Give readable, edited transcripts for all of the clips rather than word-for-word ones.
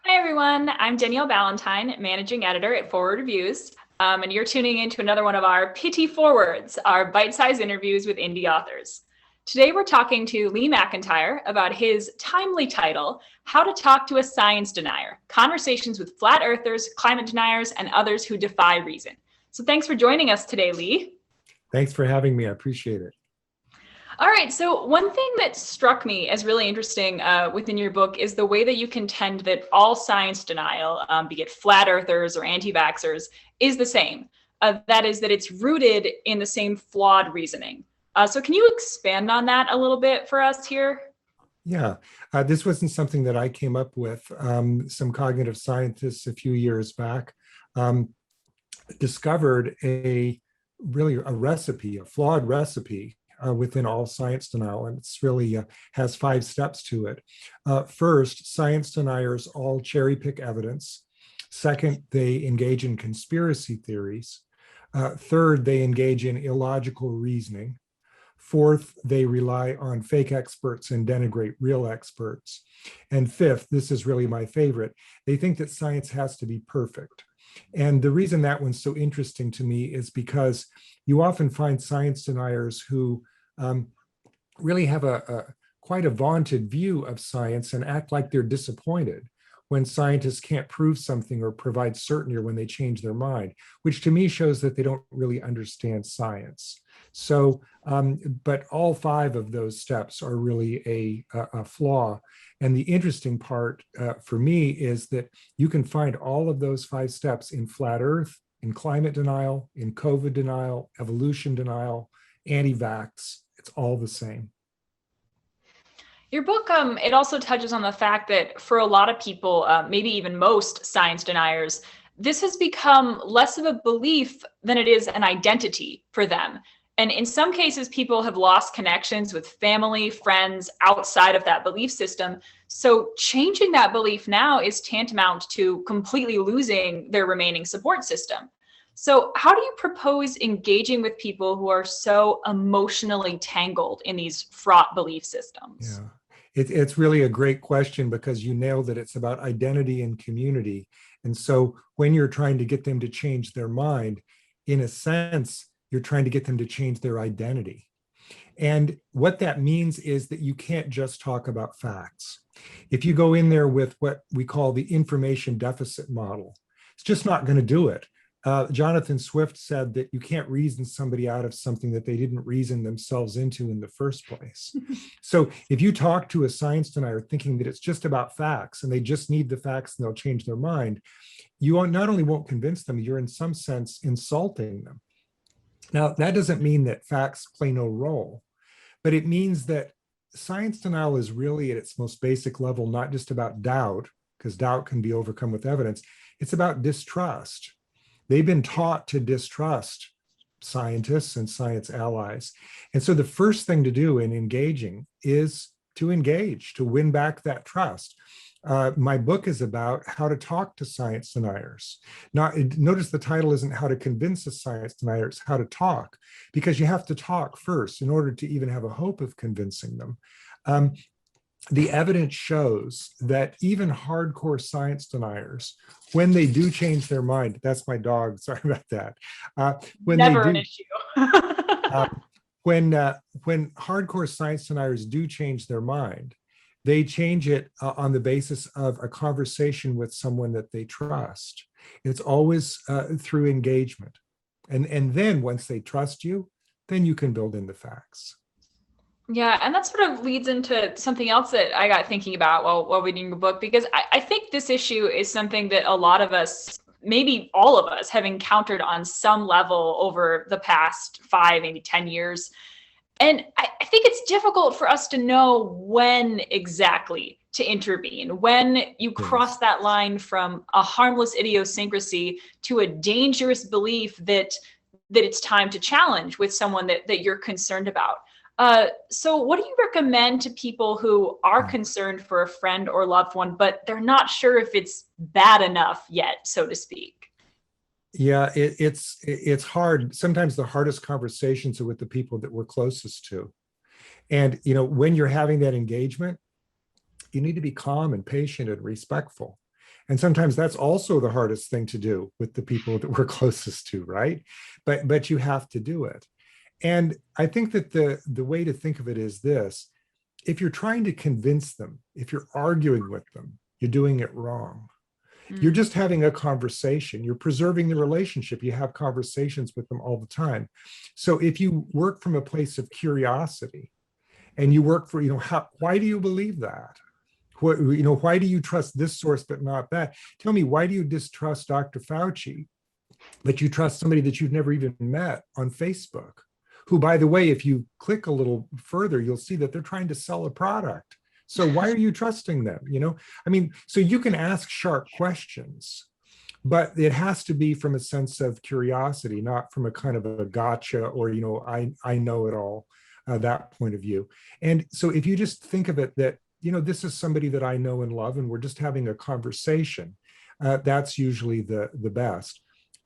Hi, everyone. I'm Danielle Ballantyne, Managing Editor at Foreword Reviews, and you're tuning into another one of our Petít Forewords, our bite-sized interviews with indie authors. Today, we're talking to Lee McIntyre about his timely title, How to Talk to a Science Denier, Conversations with Flat Earthers, Climate Deniers, and Others Who Defy Reason. So thanks for joining us today, Lee. Thanks for having me. I appreciate it. All right, so one thing that struck me as really interesting within your book is the way that you contend that all science denial, be it flat earthers or anti-vaxxers, is the same. That is that it's rooted in the same flawed reasoning. So can you expand on that a little bit for us here? Yeah, this wasn't something that I came up with. Some cognitive scientists a few years back um, discovered a recipe, a flawed recipe within all science denial, and it's really has 5 steps to it. First, science deniers all cherry pick evidence. Second, they engage in conspiracy theories. Third, they engage in illogical reasoning. Fourth, they rely on fake experts and denigrate real experts. And fifth, this is really my favorite, they think that science has to be perfect. And the reason that one's so interesting to me is because you often find science deniers who really have quite a vaunted view of science and act like they're disappointed when scientists can't prove something or provide certainty or when they change their mind, which to me shows that they don't really understand science. So, but all 5 of those steps are really a flaw. And the interesting part for me is that you can find all of those 5 steps in flat Earth, in climate denial, in COVID denial, evolution denial, anti-vax. It's all the same. Your book, it also touches on the fact that for a lot of people, maybe even most science deniers, this has become less of a belief than it is an identity for them. And in some cases, people have lost connections with family, friends outside of that belief system. So changing that belief now is tantamount to completely losing their remaining support system. So how do you propose engaging with people who are so emotionally tangled in these fraught belief systems? Yeah. It's really a great question because you nailed it. It's about identity and community. And so when you're trying to get them to change their mind, in a sense, you're trying to get them to change their identity. And what that means is that you can't just talk about facts. If you go in there with what we call the information deficit model, it's just not going to do it. Jonathan Swift said that you can't reason somebody out of something that they didn't reason themselves into in the first place. So if you talk to a science denier thinking that it's just about facts and they just need the facts and they'll change their mind, you not only won't convince them, you're in some sense insulting them. Now, that doesn't mean that facts play no role, but it means that science denial is really at its most basic level, not just about doubt, because doubt can be overcome with evidence. It's about distrust. They've been taught to distrust scientists and science allies. And so the first thing to do in engaging is to engage, to win back that trust. My book is about how to talk to science deniers. Now, notice the title isn't how to convince a science denier, it's how to talk, because you have to talk first in order to even have a hope of convincing them. The evidence shows that even hardcore science deniers, when they do change their mind, that's my dog, sorry about that. When Never they an do, issue. uh, when hardcore science deniers do change their mind, they change it on the basis of a conversation with someone that they trust. It's always through engagement. And then once they trust you, then you can build in the facts. Yeah, and that sort of leads into something else that I got thinking about while reading the book, because I think this issue is something that a lot of us, maybe all of us, have encountered on some level over the past 5, maybe 10 years. And I think it's difficult for us to know when exactly to intervene, when you cross Yes. that line from a harmless idiosyncrasy to a dangerous belief that it's time to challenge with someone that you're concerned about. So what do you recommend to people who are concerned for a friend or loved one, but they're not sure if it's bad enough yet, so to speak? Yeah, it's hard. Sometimes the hardest conversations are with the people that we're closest to. And when you're having that engagement, you need to be calm and patient and respectful. And sometimes that's also the hardest thing to do with the people that we're closest to, right? But you have to do it. And I think that the way to think of it is this: if you're trying to convince them, if you're arguing with them, you're doing it wrong. You're just having a conversation. You're preserving the relationship. You have conversations with them all the time. So if you work from a place of curiosity and you work for, why do you believe that? Why do you trust this source but not that? Tell me, why do you distrust Dr. Fauci, but you trust somebody that you've never even met on Facebook? Who, by the way, if you click a little further, you'll see that they're trying to sell a product. So why are you trusting them? So you can ask sharp questions, but it has to be from a sense of curiosity, not from a kind of a gotcha or, I know it all, that point of view. And so if you just think of it that, this is somebody that I know and love, and we're just having a conversation, that's usually the best.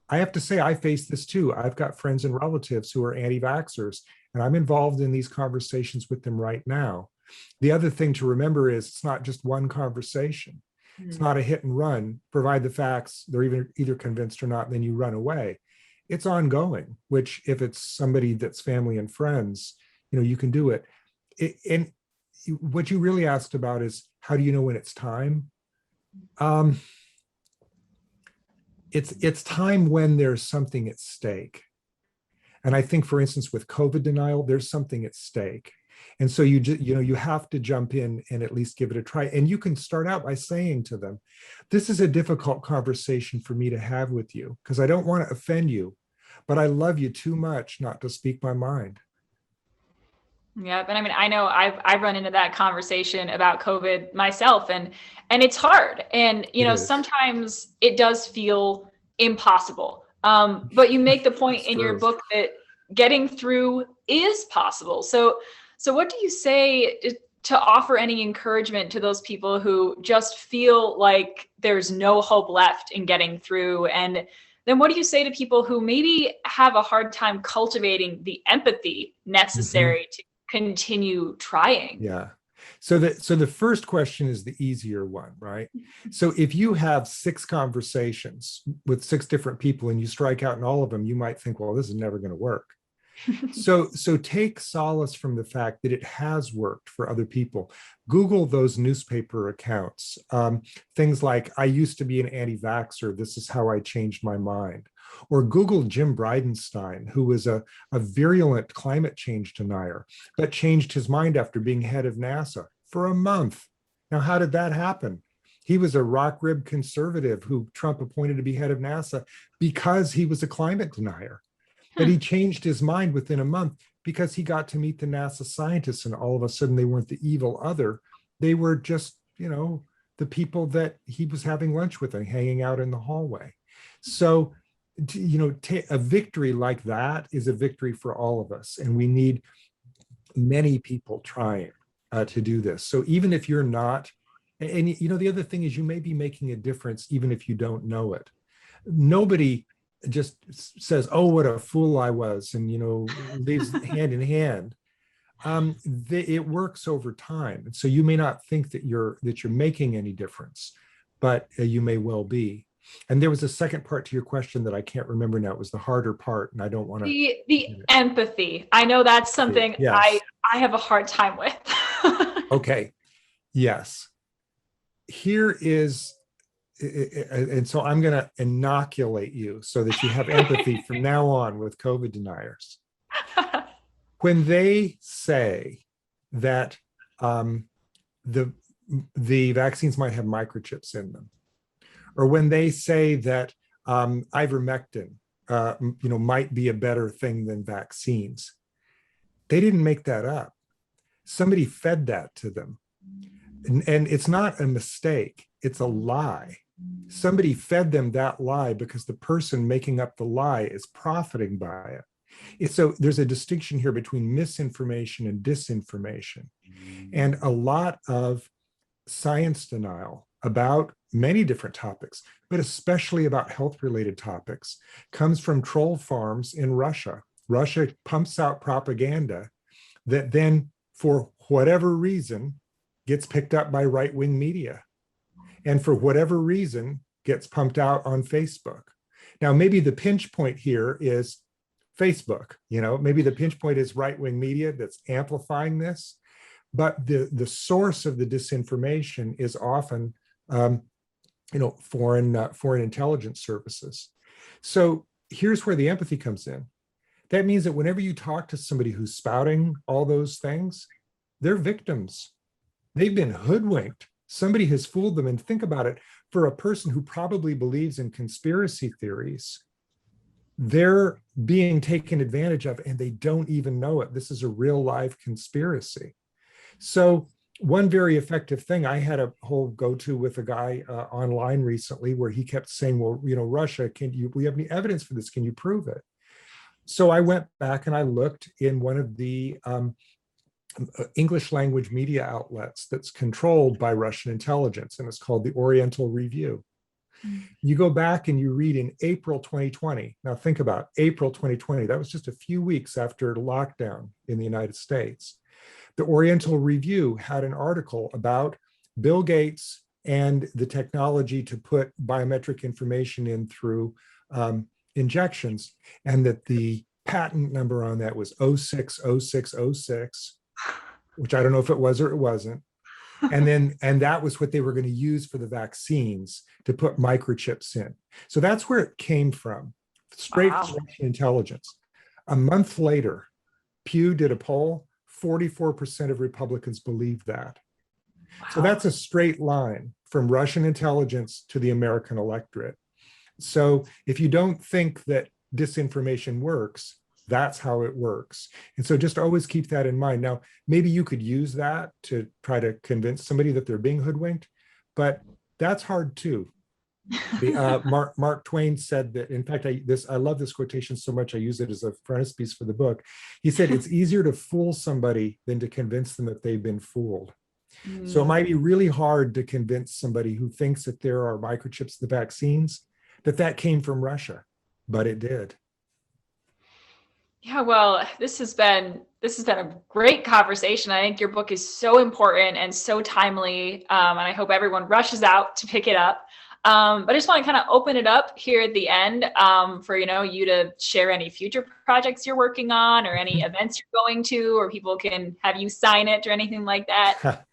I have to say, I face this too. I've got friends and relatives who are anti-vaxxers, and I'm involved in these conversations with them right now. The other thing to remember is it's not just one conversation. It's not a hit and run, provide the facts, they're either convinced or not, then you run away. It's ongoing, which if it's somebody that's family and friends, you can do it. And what you really asked about is, how do you know when it's time? It's time when there's something at stake. And I think, for instance, with COVID denial, there's something at stake. And so you have to jump in and at least give it a try. And you can start out by saying to them, this is a difficult conversation for me to have with you because I don't want to offend you, but I love you too much not to speak my mind. Yeah, but I know I've run into that conversation about COVID myself, and it's hard. And sometimes it does feel impossible. But you make the point in your book that getting through is possible. So what do you say to offer any encouragement to those people who just feel like there's no hope left in getting through? And then what do you say to people who maybe have a hard time cultivating the empathy necessary to continue trying? Yeah. So the first question is the easier one, right? So if you have 6 conversations with 6 different people and you strike out in all of them, you might think, well, this is never going to work. So take solace from the fact that it has worked for other people. Google those newspaper accounts. Things like, I used to be an anti-vaxxer. This is how I changed my mind. Or Google Jim Bridenstine, who was a virulent climate change denier, but changed his mind after being head of NASA for a month. Now, how did that happen? He was a rock-ribbed conservative who Trump appointed to be head of NASA because he was a climate denier. But he changed his mind within a month because he got to meet the NASA scientists, and all of a sudden they weren't the evil other. They were just, the people that he was having lunch with and hanging out in the hallway. So, a victory like that is a victory for all of us. And we need many people trying to do this. So even if you're not, and the other thing is you may be making a difference even if you don't know it. Nobody just says, oh, what a fool I was, and leaves hand in hand. It works over time, and so you may not think that you're making any difference, but you may well be. And there was a second part to your question that I can't remember now. It was the harder part, and I don't want to. The empathy. I know that's something I have a hard time with. Okay. Yes. Here is. And so I'm going to inoculate you so that you have empathy from now on with COVID deniers. When they say that the vaccines might have microchips in them, or when they say that ivermectin might be a better thing than vaccines, they didn't make that up. Somebody fed that to them. And it's not a mistake, it's a lie. Somebody fed them that lie because the person making up the lie is profiting by it. So there's a distinction here between misinformation and disinformation. And a lot of science denial about many different topics, but especially about health-related topics, comes from troll farms in Russia. Russia pumps out propaganda that then, for whatever reason, gets picked up by right-wing media. and for whatever reason gets pumped out on Facebook. Now, maybe the pinch point here is Facebook, maybe the pinch point is right-wing media that's amplifying this, but the source of the disinformation is often, foreign intelligence services. So here's where the empathy comes in. That means that whenever you talk to somebody who's spouting all those things, they're victims. They've been hoodwinked. Somebody has fooled them. And think about it, for a person who probably believes in conspiracy theories, they're being taken advantage of and they don't even know it. This is a real live conspiracy. So one very effective thing, I had a whole go-to with a guy online recently where he kept saying, well, Russia, we have any evidence for this? Can you prove it? So I went back and I looked in one of the English language media outlets that's controlled by Russian intelligence, and it's called the Oriental Review. You go back and you read in April 2020. Now think about April 2020. That was just a few weeks after the lockdown in the United States. The Oriental Review had an article about Bill Gates and the technology to put biometric information in through injections, and that the patent number on that was 060606, which I don't know if it was or it wasn't. And that was what they were going to use for the vaccines, to put microchips in. So that's where it came from, straight from Russian intelligence. A month later, Pew did a poll, 44% of Republicans believed that. Wow. So that's a straight line from Russian intelligence to the American electorate. So if you don't think that disinformation works, that's how it works. And so just always keep that in mind. Now, maybe you could use that to try to convince somebody that they're being hoodwinked, but that's hard too. Mark Twain said that, in fact, I love this quotation so much, I use it as a frontispiece for the book. He said, it's easier to fool somebody than to convince them that they've been fooled. So it might be really hard to convince somebody who thinks that there are microchips in the vaccines that came from Russia, but it did. Yeah, well, this has been a great conversation. I think your book is so important and so timely, and I hope everyone rushes out to pick it up. But I just want to kind of open it up here at the end for you to share any future projects you're working on, or any events you're going to, or people can have you sign it or anything like that.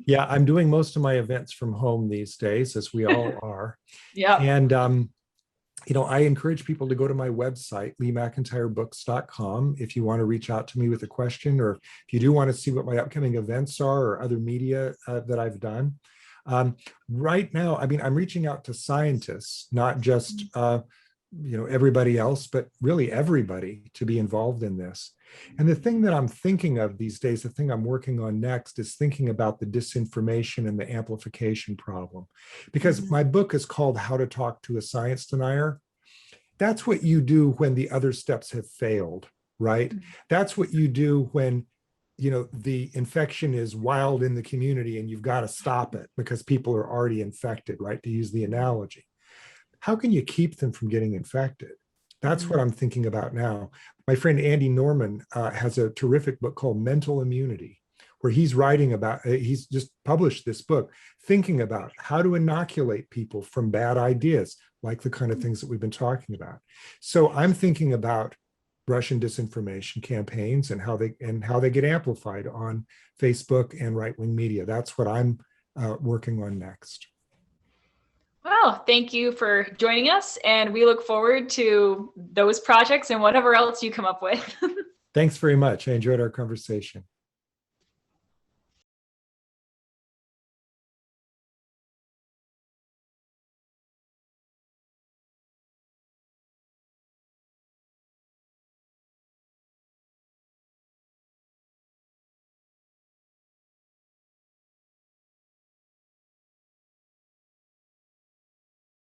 Yeah, I'm doing most of my events from home these days, as we all are. Yeah. And I encourage people to go to my website, leemcintyrebooks.com, if you want to reach out to me with a question, or if you do want to see what my upcoming events are or other media that I've done. Right now, I'm reaching out to scientists, not just everybody else, but really everybody to be involved in this. And the thing that I'm thinking of these days, the thing I'm working on next, is thinking about the disinformation and the amplification problem. Because my book is called How to Talk to a Science Denier. That's what you do when the other steps have failed, right? That's what you do when the infection is wild in the community and you've got to stop it because people are already infected, right? To use the analogy. How can you keep them from getting infected? That's what I'm thinking about now. My friend Andy Norman has a terrific book called Mental Immunity, where he's writing about, he's just published this book, thinking about how to inoculate people from bad ideas, like the kind of things that we've been talking about. So I'm thinking about Russian disinformation campaigns and how they get amplified on Facebook and right-wing media. That's what I'm working on next. Well, thank you for joining us, and we look forward to those projects and whatever else you come up with. Thanks very much. I enjoyed our conversation.